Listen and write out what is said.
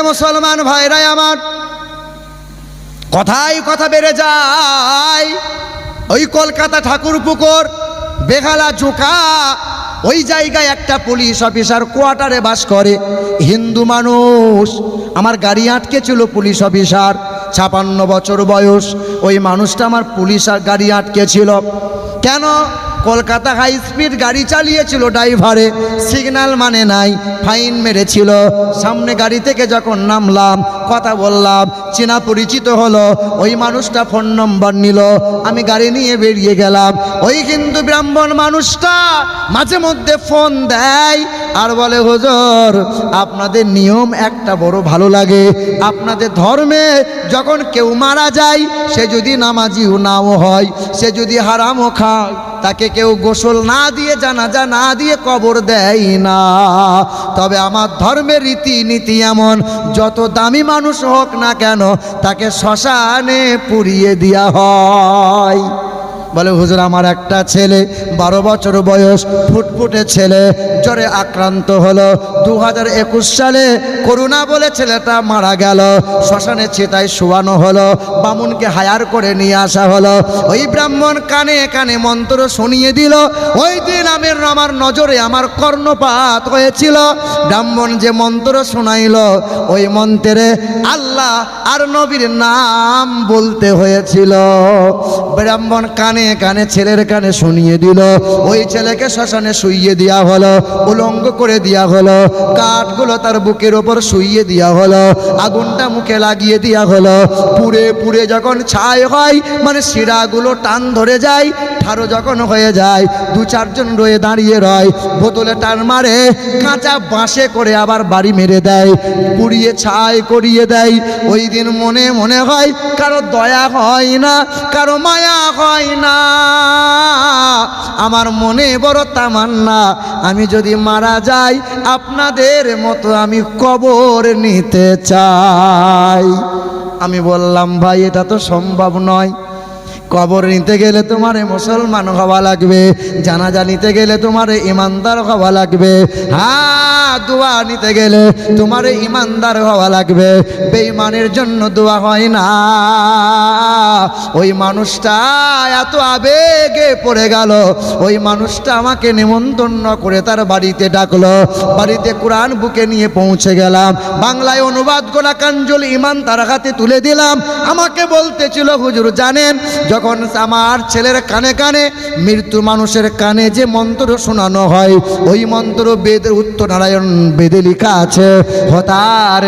মুসলমান ভাইরাই আমার, কথাই কথা বেড়ে যায়। ওই কলকাতা ঠাকুরপুকুর বেহালা জোকা ওই জায়গায় একটা পুলিশ অফিসার কোয়ার্টারে বাস করে, হিন্দু মানুষ। আমার গাড়ি আটকে ছিল পুলিশ অফিসার, 56 বছর বয়স। ওই মানুষটা আমার পুলিশ গাড়ি আটকে ছিল কেন? কলকাতা হাই স্পিড গাড়ি চালিয়েছিল, ড্রাইভারে সিগন্যাল মানে নাই, ফাইন মেরেছিল। সামনে গাড়ি থেকে যখন নামলাম, কথা বললাম, চেনা পরিচিত হলো, ওই মানুষটা ফোন নম্বর নিল, আমি গাড়ি নিয়ে বেরিয়ে গেলাম। ওই হিন্দু ব্রাহ্মণ মানুষটা মাঝে মধ্যে ফোন দেয় আর বলে, হুজুর আপনাদের নিয়ম একটা বড় ভালো লাগে, আপনাদের ধর্মে যখন কেউ মারা যায়, সে যদি নামাজিও নাও হয়, সে যদি হারামও খায়, তাকে কেউ গোসল না দিয়ে জানাজা না দিয়ে কবর দেয় না। তবে আমার ধর্মের রীতিনীতি এমন, যত দামি মানুষ হোক না কেন তাকে শ্মশানে পুড়িয়ে দেওয়া হয়। বলে, হুজুর আমার একটা ছেলে 12 বছর বয়স, ফুটফুটে ছেলে, জ্বরে আক্রান্ত হলো। 2021 সালে করোনা বলে ছেলেটা মারা গেল। শ্মশানে চিতায় শোয়ানো হলো, বামুনকে হায়ার করে নিয়ে আসা হলো। ওই ব্রাহ্মণ কানে কানে মন্ত্র শুনিয়ে দিল। ওই দিন আমার নজরে আমার কর্ণপাত হয়েছিল। ব্রাহ্মণ যে মন্ত্র শোনাইল, ওই মন্ত্রে আল্লাহ আর নবীর নাম বলতে হয়েছিল। ব্রাহ্মণ কানে কানে ছেলের কানে শুনিয়ে দিল। ওই ছেলেকে শ্মশানে শুইয়ে দেওয়া হলো, উলঙ্গ করে দেওয়া হলো, কাঠগুলো তার বুকের ওপর শুইয়ে দেওয়া হলো, আগুনটা মুখে লাগিয়ে দেওয়া হলো। পুড়ে পুড়ে যখন ছাই হয়, মানে শিরাগুলো টান ধরে যায়, ঠাড়ো যখন হয়ে যায়, 2-4 জন রয়ে দাঁড়িয়ে রয়, বোতলে টান মারে, কাঁচা বাঁশে করে আবার বাড়ি মেরে দেয়, পুড়িয়ে ছাই করিয়ে দেয়। ওই দিন মনে মনে হয় কারো দয়া হয় না, কারো মায়া হয় না। আমার মনে বড় তামান্না, আমি যদি মারা যাই আপনাদের মতো আমি কবর নিতে চাই। আমি বললাম, ভাই এটা তো সম্ভব নয়। কবর নিতে গেলে তোমারে মুসলমান হওয়া লাগবে, জানাজা নিতে গেলে তোমারে ইমানদার হওয়া লাগবে, হ্যাঁ দোয়া নিতে গেলে তোমারে ইমানদার হওয়া লাগবে। বেঈমানের জন্য দোয়া হয় না। ওই মানুষটা এত আবেগে পড়ে গেল, ওই মানুষটা আমাকে নিমন্ত্রণ করে তার বাড়িতে ডাকলো। বাড়িতে কোরআন বুকে নিয়ে পৌঁছে গেলাম, বাংলায় অনুবাদ করা কাঞ্জুল ইমান তার হাতে তুলে দিলাম। আমাকে বলতেছিল, হুজুর জানেন, যখন আমার ছেলের কানে কানে, মৃত্যু মানুষের কানে যে মন্ত্র শোনানো হয়, ওই মন্ত্র বেদের উত্তর নারায়ণ বেদে লেখা আছে, হতার